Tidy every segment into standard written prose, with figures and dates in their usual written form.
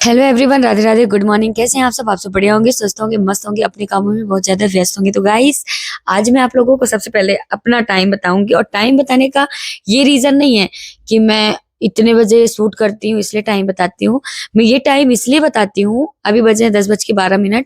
Hello everyone, Radhe Radhe, good morning. कैसे हैं आप सब बढ़िया होंगे, स्वस्थ होंगे, मस्त होंगे, अपने कामों में बहुत ज्यादा व्यस्त होंगे। तो गाइस, आज मैं आप लोगों को सबसे पहले अपना टाइम बताऊंगी। और टाइम बताने का ये रीजन नहीं है कि मैं इतने बजे शूट करती हूँ इसलिए टाइम बताती हूँ। मैं ये टाइम इसलिए बताती हूँ, अभी बजे हैं 10:12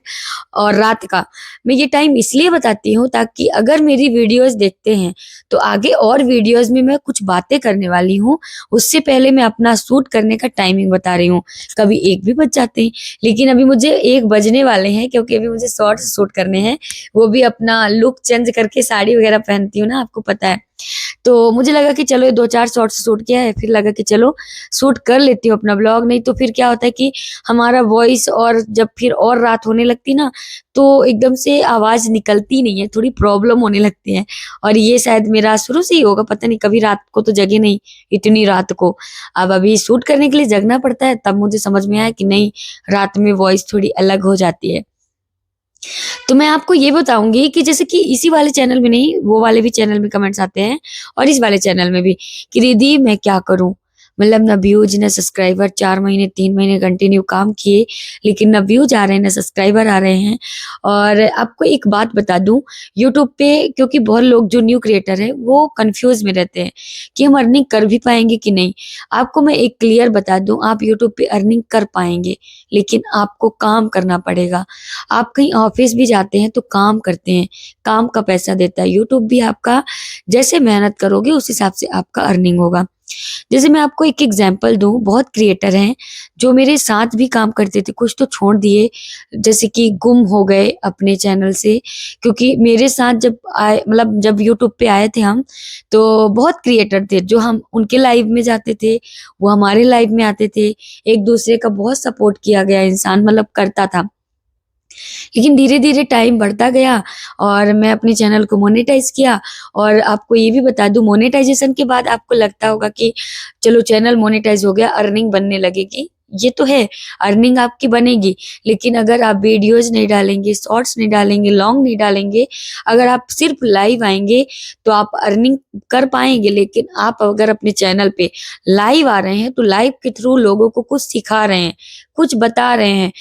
और रात का। मैं ये टाइम इसलिए बताती हूँ ताकि अगर मेरी वीडियोस देखते हैं तो आगे और वीडियोस में मैं कुछ बातें करने वाली हूँ, उससे पहले मैं अपना शूट करने का टाइमिंग बता रही हूँ। कभी 1 भी बज जाते हैं, लेकिन अभी मुझे 1 बजने वाले हैं क्योंकि अभी मुझे शॉर्ट्स शूट करने हैं। वो भी अपना लुक चेंज करके, साड़ी वगैरह पहनती हूँ ना, आपको पता है। तो मुझे लगा कि चलो ये 2-4 शॉर्ट्स शूट किया है, फिर लगा कि चलो शूट कर लेती हूँ अपना ब्लॉग। नहीं तो फिर क्या होता है कि हमारा वॉइस, और जब फिर और रात होने लगती ना, तो एकदम से आवाज निकलती नहीं है, थोड़ी प्रॉब्लम होने लगती है। और ये शायद मेरा शुरू से ही होगा, पता नहीं, कभी रात को तो जगे नहीं इतनी रात को। अब अभी शूट करने के लिए जगना पड़ता है, तब मुझे समझ में आया कि नहीं, रात में वॉइस थोड़ी अलग हो जाती है। तो मैं आपको ये बताऊंगी कि जैसे कि इसी वाले चैनल में नहीं, वो वाले भी चैनल में कमेंट्स आते हैं, और इस वाले चैनल में भी, कि दीदी मैं क्या करूं। मतलब ना व्यूज ना सब्सक्राइबर, 4 महीने 3 महीने कंटिन्यू काम किए, लेकिन ना व्यूज आ रहे हैं ना सब्सक्राइबर आ रहे हैं। और आपको एक बात बता दूं, यूट्यूब पे क्योंकि बहुत लोग जो न्यू क्रिएटर है वो कंफ्यूज में रहते हैं कि हम अर्निंग कर भी पाएंगे कि नहीं। आपको मैं एक क्लियर बता दूं, आप यूट्यूब पे अर्निंग कर पाएंगे, लेकिन आपको काम करना पड़ेगा। आप कहीं ऑफिस भी जाते हैं तो काम करते हैं, काम का पैसा देता है यूट्यूब भी आपका। जैसे मेहनत करोगे उस हिसाब से आपका अर्निंग होगा। जैसे मैं आपको एक एग्जांपल दूं, बहुत क्रिएटर हैं जो मेरे साथ भी काम करते थे, कुछ तो छोड़ दिए, जैसे कि गुम हो गए अपने चैनल से। क्योंकि मेरे साथ जब आए, मतलब जब यूट्यूब पे आए थे हम, तो बहुत क्रिएटर थे जो हम उनके लाइव में जाते थे, वो हमारे लाइव में आते थे। एक दूसरे का बहुत सपोर्ट किया गया, इंसान मतलब करता था। लेकिन धीरे-धीरे टाइम बढ़ता गया और मैं अपने चैनल को मोनेटाइज़ किया। और आपको ये भी बता दूँ, मोनेटाइज़ेशन के बाद आपको लगता होगा कि चलो चैनल मोनेटाइज़ हो गया, अर्निंग बनने लगेगी। ये तो है, अर्निंग आपकी बनेगी, लेकिन अगर आप वीडियोज़ नहीं डालेंगे, शॉर्ट्स नहीं डालेंगे, लॉन्ग नहीं डालेंगे, अगर आप सिर्फ लाइव आएँगे, तो आप अर्निंग कर पाएँगे। लेकिन आप अगर अपने चैनल पे लाइव आ रहे हैं, तो लाइव के थ्रू लोगों को कुछ सिखा रहे हैं, कुछ बता रहे हैं,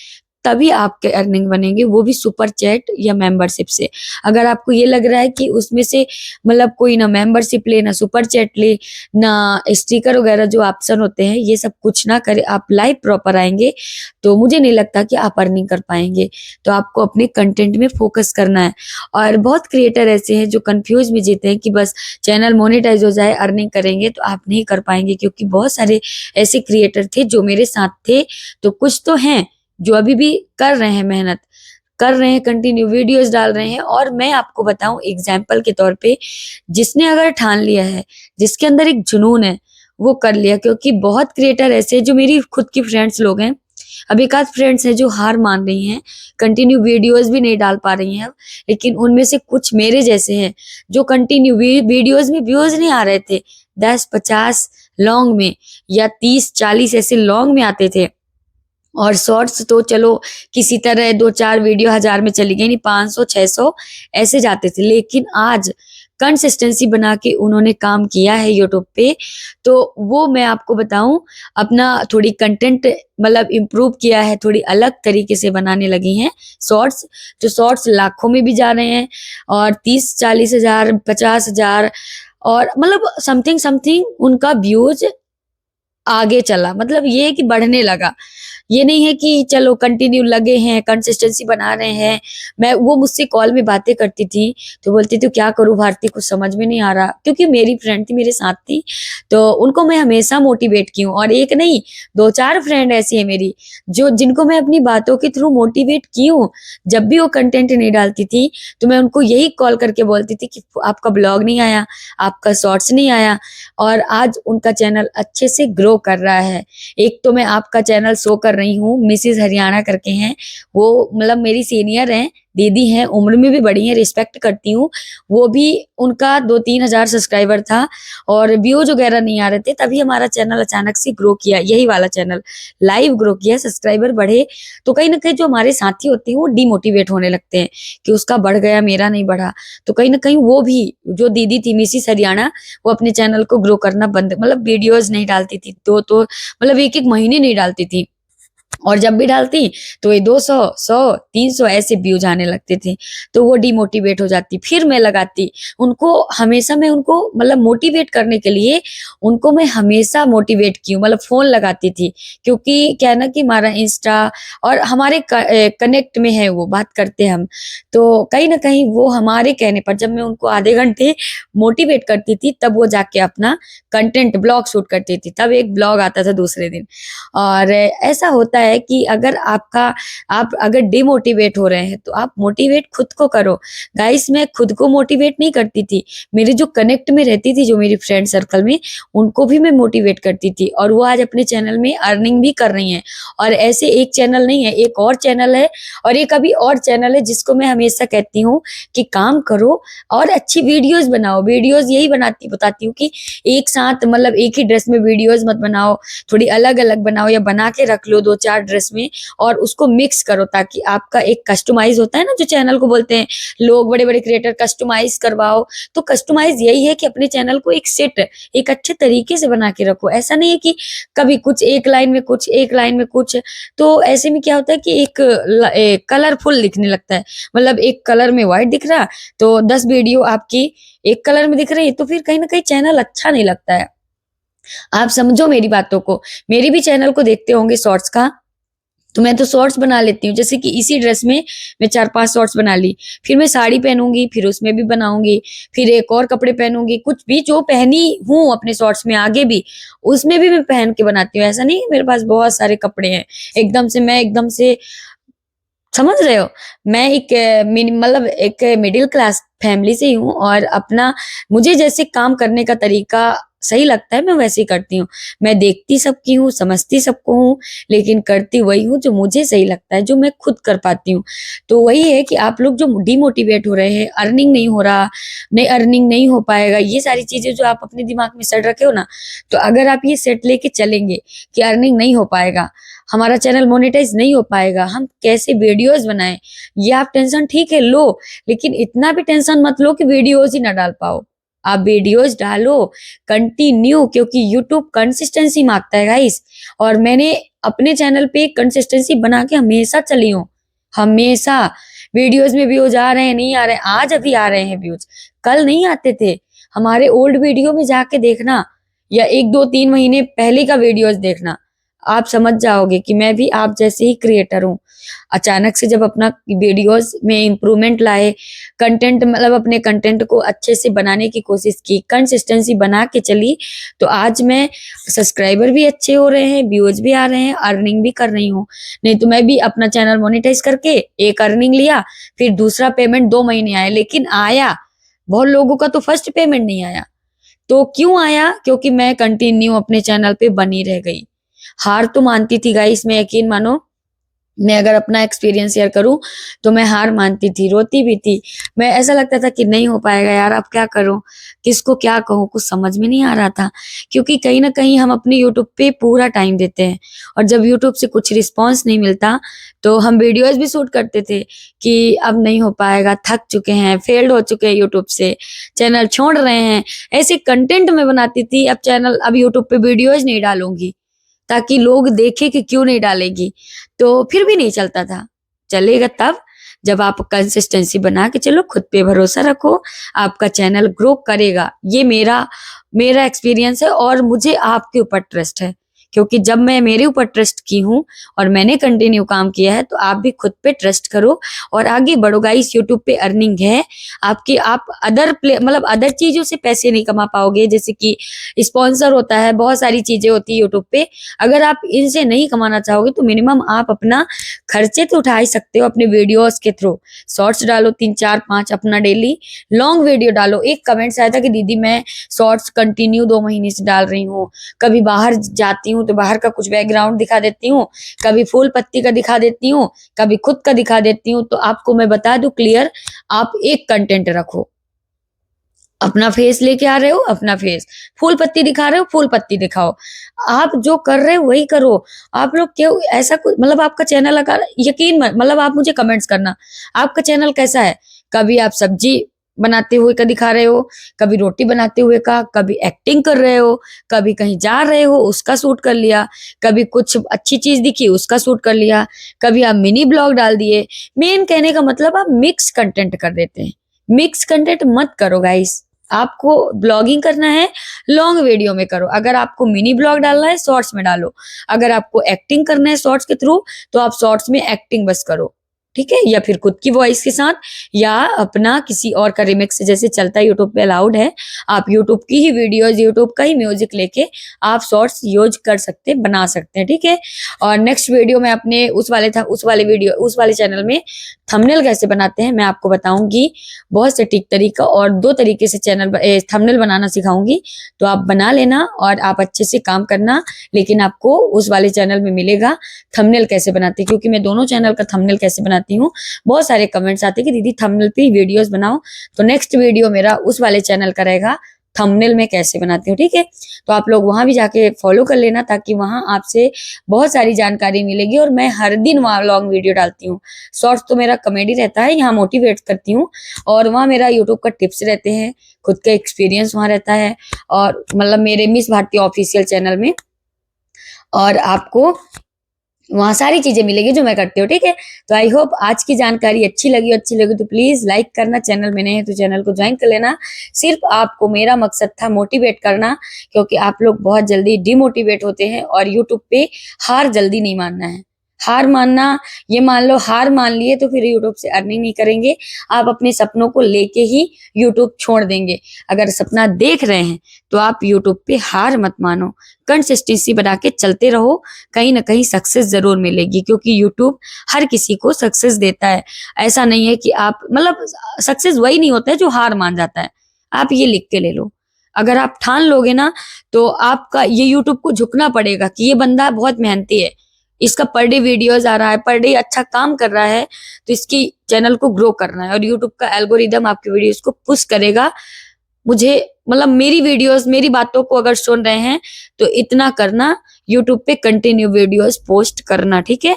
तभी आपके अर्निंग बनेंगे, वो भी सुपर चैट या मेंबरशिप से। अगर आपको ये लग रहा है कि उसमें से मतलब कोई ना मेंबरशिप ले, ना सुपर चैट ले, ना स्टिकर वगैरह जो ऑप्शन होते हैं, ये सब कुछ ना करे, आप लाइव प्रॉपर आएँगे, तो मुझे नहीं लगता कि आप अर्निंग कर पाएँगे। तो आपको अपने कंटेंट में फोकस करना है। और बहुत क्रिएटर ऐसे हैं जो कन्फ्यूज़ में जीते हैं कि बस चैनल मोनेटाइज़ हो जाए, अर्निंग करेंगे, तो आप नहीं कर पाएँगे। क्योंकि बहुत सारे ऐसे क्रिएटर थे जो मेरे साथ थे, तो कुछ तो हैं जो अभी भी कर रहे हैं, मेहनत कर रहे हैं, कंटिन्यू वीडियोस डाल रहे हैं। और मैं आपको बताऊं एग्जाम्पल के तौर पे, जिसने अगर ठान लिया है, जिसके अंदर एक जुनून है, वो कर लिया। क्योंकि बहुत क्रिएटर ऐसे हैं जो मेरी खुद की फ्रेंड्स लोग हैं, अब एक आध फ्रेंड्स हैं जो हार मान रही हैं, कंटिन्यू वीडियोस भी नहीं डाल पा रही हैं अब। लेकिन उनमें से कुछ मेरे जैसे हैं जो कंटिन्यू वीडियोस में व्यूज नहीं आ रहे थे, 10-50 लॉन्ग में, या 30-40 ऐसे लॉन्ग में आते थे। और शॉर्ट्स तो चलो किसी तरह 2-4 वीडियो 1000 में चली गई, नहीं 500-600 ऐसे जाते थे। लेकिन आज कंसिस्टेंसी बना के उन्होंने काम किया है यूट्यूब पे, तो वो मैं आपको बताऊं, अपना थोड़ी कंटेंट मतलब इम्प्रूव किया है, थोड़ी अलग तरीके से बनाने लगी हैं शॉर्ट्स। जो शॉर्ट्स लाखों में भी जा रहे हैं, और 30-40 हजार, 50 हजार, और मतलब समथिंग समथिंग उनका व्यूज आगे चला। मतलब ये है कि बढ़ने लगा। ये नहीं है कि चलो कंटिन्यू लगे हैं, कंसिस्टेंसी बना रहे हैं। मैं वो मुझसे कॉल में बातें करती थी, तो बोलती थी क्या करूँ भारती, कुछ समझ में नहीं आ रहा। क्योंकि मेरी फ्रेंड थी, मेरे साथ थी, तो उनको मैं हमेशा मोटिवेट की हूँ। और एक नहीं, 2-4 फ्रेंड ऐसी है मेरी, जो जिनको मैं अपनी बातों के थ्रू मोटिवेट की हूँ। जब भी वो कंटेंट नहीं डालती थी, तो मैं उनको यही कॉल करके बोलती थी कि आपका ब्लॉग नहीं आया, आपका शॉर्ट्स नहीं आया। और आज उनका चैनल अच्छे से ग्रो कर रहा है। एक तो मैं आपका चैनल शो कर रही हूँ, मिसेस हरियाणा करके हैं, वो मतलब मेरी सीनियर हैं, दीदी हैं, उम्र में भी बड़ी हैं, रिस्पेक्ट करती हूँ। वो भी, उनका 2-3 हजार सब्सक्राइबर था और व्यूज वगैरह नहीं आ रहे थे, तभी हमारा चैनल अचानक से ग्रो किया, यही वाला चैनल लाइव ग्रो किया, सब्सक्राइबर बढ़े। तो कहीं ना कहीं जो हमारे साथी होते हैं वो डिमोटिवेट होने लगते हैं कि उसका बढ़ गया, मेरा नहीं बढ़ा। तो कहीं ना कहीं वो भी, जो दीदी थी मिसिस हरियाणा, वो अपने चैनल को ग्रो करना बंद, मतलब वीडियोज नहीं डालती थी, तो मतलब 1-1 महीने नहीं डालती थी। और जब भी डालती तो ये 200 100 300 ऐसे व्यूज आने लगते थे। तो वो डिमोटिवेट हो जाती, फिर मैं लगाती उनको। हमेशा मैं उनको मतलब मोटिवेट करने के लिए उनको मैं हमेशा मोटिवेट की हूँ, मतलब फोन लगाती थी। क्योंकि क्या है ना कि हमारा इंस्टा और हमारे कनेक्ट में है, वो बात करते हैं हम। तो कहीं ना कहीं वो हमारे कहने पर जब मैं उनको आधे घंटे मोटिवेट करती थी, तब वो जाके अपना कंटेंट ब्लॉग शूट करती थी। तब एक ब्लॉग आता था दूसरे दिन। और ऐसा होता है कि अगर आप अगर डिमोटिवेट हो रहे हैं तो आप मोटिवेट खुद को करो। गाइस, मैं खुद को मोटिवेट नहीं करती थी, मेरी जो कनेक्ट में रहती थी, जो मेरी फ्रेंड सर्कल में, उनको भी मैं मोटिवेट करती थी। और वो आज अपने चैनल में अर्निंग भी कर रही हैं। और ऐसे एक चैनल नहीं है, एक और चैनल है, और एक अभी और चैनल है जिसको मैं हमेशा कहती हूँ कि काम करो और अच्छी वीडियोस बनाओ। वीडियोस यही बताती हूँ कि एक साथ मतलब एक ही ड्रेस में वीडियोस मत बनाओ, थोड़ी अलग अलग बनाओ, या बना के रख लो 2-4 ड्रेस में और उसको मिक्स करो, ताकि आपका एक कस्टमाइज होता है ना, जो चैनल को बोलते हैं लोग, बड़े बड़े क्रिएटर, कस्टमाइज करवाओ। तो कस्टमाइज यही है कि अपने चैनल को एक सेट, एक अच्छे तरीके से बना के रखो। ऐसा नहीं है कि कभी कुछ एक लाइन में कुछ, एक लाइन में कुछ। तो ऐसे में क्या होता है कि एक कलरफुल दिखने लगता है। मतलब एक कलर में व्हाइट दिख रहा, तो 10 वीडियो आपकी एक कलर में दिख रही है, तो फिर कहीं ना कहीं चैनल अच्छा नहीं लगता है। आप समझो मेरी बातों को। मेरी भी चैनल को देखते होंगे शॉर्ट्स का, तो मैं तो शॉर्ट्स बना लेती हूँ। जैसे कि इसी ड्रेस में मैं 4-5 शॉर्ट्स बना ली, फिर मैं साड़ी पहनूंगी, फिर उसमें भी बनाऊंगी, फिर एक और कपड़े पहनूंगी, कुछ भी जो पहनी हूँ अपने शॉर्ट्स में आगे भी, उसमें भी मैं पहन के बनाती हूँ। ऐसा नहीं है, मेरे पास बहुत सारे कपड़े हैं। एकदम से समझ रहे हो, मैं एक मतलब एक मिडिल क्लास फैमिली से ही हूँ, और अपना मुझे जैसे काम करने का तरीका सही लगता है, मैं वैसे ही करती हूँ। मैं देखती सबकी हूँ, समझती सबको हूँ, लेकिन करती वही हूँ जो मुझे सही लगता है, जो मैं खुद कर पाती हूँ। तो वही है कि आप लोग जो डिमोटिवेट हो रहे हैं, अर्निंग नहीं हो रहा, नहीं अर्निंग नहीं हो पाएगा, ये सारी चीजें जो आप अपने दिमाग में सेट रखे हो ना, तो अगर आप ये सेट लेके चलेंगे कि अर्निंग नहीं हो पाएगा, हमारा चैनल मोनेटाइज नहीं हो पाएगा, हम कैसे वीडियोस बनाएं, ये आप टेंशन ठीक है लो, लेकिन इतना भी टेंशन मत लो कि वीडियोस ही ना डाल पाओ। आप वीडियोस डालो कंटिन्यू, क्योंकि यूट्यूब कंसिस्टेंसी मांगता है गाइस। और मैंने अपने चैनल पे कंसिस्टेंसी बना के हमेशा चली हूँ, हमेशा। वीडियोस में व्यूज आ रहे हैं, नहीं आ रहे, आज अभी आ रहे हैं व्यूज, कल नहीं आते थे। हमारे ओल्ड वीडियो में जाके देखना, या 1-2-3 महीने पहले का वीडियोस देखना, आप समझ जाओगे कि मैं भी आप जैसे ही क्रिएटर हूँ। अचानक से जब अपना वीडियोस में इम्प्रूवमेंट लाए, कंटेंट मतलब अपने कंटेंट को अच्छे से बनाने की कोशिश की, कंसिस्टेंसी बना के चली, तो आज मैं सब्सक्राइबर भी अच्छे हो रहे हैं, व्यूज भी आ रहे हैं, अर्निंग भी कर रही हूँ। नहीं तो मैं भी अपना चैनल मोनेटाइज करके एक अर्निंग लिया, फिर दूसरा पेमेंट 2 महीने आया, लेकिन आया। बहुत लोगों का तो फर्स्ट पेमेंट नहीं आया। तो क्यों आया? क्योंकि मैं कंटिन्यू अपने चैनल पे बनी रह गई। हार तो मानती थी गाइस, मैं यकीन मानो, मैं अगर अपना एक्सपीरियंस शेयर करूं तो मैं हार मानती थी, रोती भी थी। मैं ऐसा लगता था कि नहीं हो पाएगा यार, अब क्या करूं, किसको क्या कहूं, कुछ समझ में नहीं आ रहा था। क्योंकि कहीं ना कहीं हम अपने यूट्यूब पे पूरा टाइम देते हैं, और जब यूट्यूब से कुछ रिस्पॉन्स नहीं मिलता, तो हम वीडियोज भी शूट करते थे कि अब नहीं हो पाएगा, थक चुके हैं, फेल्ड हो चुके हैं यूट्यूब से, चैनल छोड़ रहे हैं। ऐसे कंटेंट में बनाती थी, अब यूट्यूब पे वीडियोज नहीं डालूंगी, ताकि लोग देखें कि क्यों नहीं डालेगी। तो फिर भी नहीं चलता था। चलेगा तब जब आप कंसिस्टेंसी बना के चलो, खुद पे भरोसा रखो, आपका चैनल ग्रो करेगा। ये मेरा मेरा एक्सपीरियंस है, और मुझे आपके ऊपर ट्रस्ट है। क्योंकि जब मैं मेरे ऊपर ट्रस्ट की हूँ और मैंने कंटिन्यू काम किया है, तो आप भी खुद पे ट्रस्ट करो और आगे बढ़ो गाइस। यूट्यूब पे अर्निंग है आपकी, आप मतलब अदर चीजों से पैसे नहीं कमा पाओगे, जैसे कि स्पॉन्सर होता है, बहुत सारी चीजें होती है यूट्यूब पे। अगर आप इनसे नहीं कमाना चाहोगे, तो मिनिमम आप अपना खर्चे तो उठा ही सकते हो अपने वीडियोस के थ्रू। शॉर्ट्स डालो 3-4-5 अपना डेली, लॉन्ग वीडियो डालो। एक कमेंट्स आया था कि दीदी मैं शॉर्ट्स कंटिन्यू 2 महीने से डाल रही हूँ, कभी बाहर जाती हूँ तो बाहर का कुछ बैकग्राउंड दिखा देती हूँ, कभी फूल पत्ती का दिखा देती हूँ, कभी खुद का दिखा देती हूँ। तो आपको मैं बता दूं क्लियर, आप एक कंटेंट रखो, अपना फेस लेके आ रहे हो, अपना फेस, फूल पत्ती दिखा रहे हो, फूल पत्ती दिखाओ। आप जो कर रहे हो वही करो। आप लोग क्यों ऐसा कुछ, मतलब आपका चैनल अगर, मतलब आप मुझे कमेंट्स करना, आपका चैनल कैसा है। कभी आप सब्जी बनाते हुए का दिखा रहे हो, कभी रोटी बनाते हुए का, कभी एक्टिंग कर रहे हो, कभी कहीं जा रहे हो उसका शूट कर लिया, कभी कुछ अच्छी चीज दिखी उसका शूट कर लिया, कभी आप मिनी ब्लॉग डाल दिए। मेन कहने का मतलब आप मिक्स कंटेंट कर देते हैं। मिक्स कंटेंट मत करो गाइस। आपको ब्लॉगिंग करना है, लॉन्ग वीडियो में करो। अगर आपको मिनी ब्लॉग डालना है, शॉर्ट्स में डालो। अगर आपको एक्टिंग करना है शॉर्ट्स के थ्रू, तो आप शॉर्ट्स में एक्टिंग बस करो, ठीक है, या फिर खुद की वॉइस के साथ, या अपना किसी और का रिमिक्स जैसे चलता है, यूट्यूब पे अलाउड है। आप यूट्यूब की ही वीडियोज, यूट्यूब का ही म्यूजिक लेके आप शॉर्ट्स यूज कर सकते, बना सकते हैं, ठीक है। और नेक्स्ट वीडियो में अपने उस वाले चैनल में थंबनेल कैसे बनाते हैं मैं आपको बताऊंगी। बहुत से टिक तरीका और 2 तरीके से थंबनेल बनाना सिखाऊंगी, तो आप बना लेना और आप अच्छे से काम करना। लेकिन आपको उस वाले चैनल में मिलेगा थंबनेल कैसे बनाते हैं, क्योंकि मैं दोनों चैनल का थंबनेल कैसे बनाती हूँ, बहुत सारे कमेंट्स आते हैं कि दीदी थंबनेल पे वीडियोस बनाओ। तो नेक्स्ट वीडियो मेरा उस वाले चैनल का रहेगा, थंबनेल में कैसे बनाती हूँ, ठीक है। तो आप लोग वहां भी जाके फॉलो कर लेना, ताकि वहां आपसे बहुत सारी जानकारी मिलेगी। और मैं हर दिन वहां लॉन्ग वीडियो डालती हूँ। शॉर्ट्स तो मेरा कॉमेडी रहता है, यहाँ मोटिवेट करती हूँ, और वहाँ मेरा यूट्यूब का टिप्स रहते हैं, खुद का एक्सपीरियंस वहां रहता है, और मतलब मेरे मिस भारती ऑफिशियल चैनल में। और आपको वहां सारी चीजें मिलेगी जो मैं करती हूँ, ठीक है। तो आई होप आज की जानकारी अच्छी लगी तो प्लीज लाइक करना, चैनल में नए हैं तो चैनल को ज्वाइन कर लेना। सिर्फ आपको मेरा मकसद था मोटिवेट करना, क्योंकि आप लोग बहुत जल्दी डिमोटिवेट होते हैं, और यूट्यूब पे हार जल्दी नहीं मानना है। हार मानना, ये मान लो हार मान लिए तो फिर यूट्यूब से अर्निंग नहीं करेंगे। आप अपने सपनों को लेके ही यूट्यूब छोड़ देंगे। अगर सपना देख रहे हैं तो आप यूट्यूब पे हार मत मानो, कंसिस्टेंसी बना के चलते रहो, कहीं ना कहीं सक्सेस जरूर मिलेगी। क्योंकि यूट्यूब हर किसी को सक्सेस देता है। ऐसा नहीं है कि आप मतलब सक्सेस वही नहीं होता है जो हार मान जाता है। आप ये लिख के ले लो, अगर आप ठान लोगे ना, तो आपका ये यूट्यूब को झुकना पड़ेगा कि ये बंदा बहुत मेहनती है, इसका पर डे वीडियोस आ रहा है, पर डे अच्छा काम कर रहा है, तो इसकी चैनल को ग्रो करना है। और यूट्यूब का एल्गोरिदम आपकी वीडियोस को पुश करेगा। मुझे मतलब मेरी वीडियोस, मेरी बातों को अगर सुन रहे हैं तो इतना करना, यूट्यूब पे कंटिन्यू वीडियोस पोस्ट करना, ठीक है।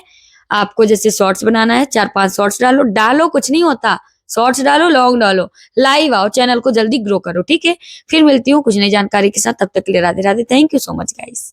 आपको जैसे शॉर्ट्स बनाना है, 4-5 शॉर्ट्स डालो, कुछ नहीं होता, शॉर्ट्स डालो, लॉन्ग डालो, लाइव आओ, चैनल को जल्दी ग्रो करो, ठीक है। फिर मिलती हूँ कुछ नई जानकारी के साथ, तब तक के लिए Radhe Radhe. Thank you so much guys.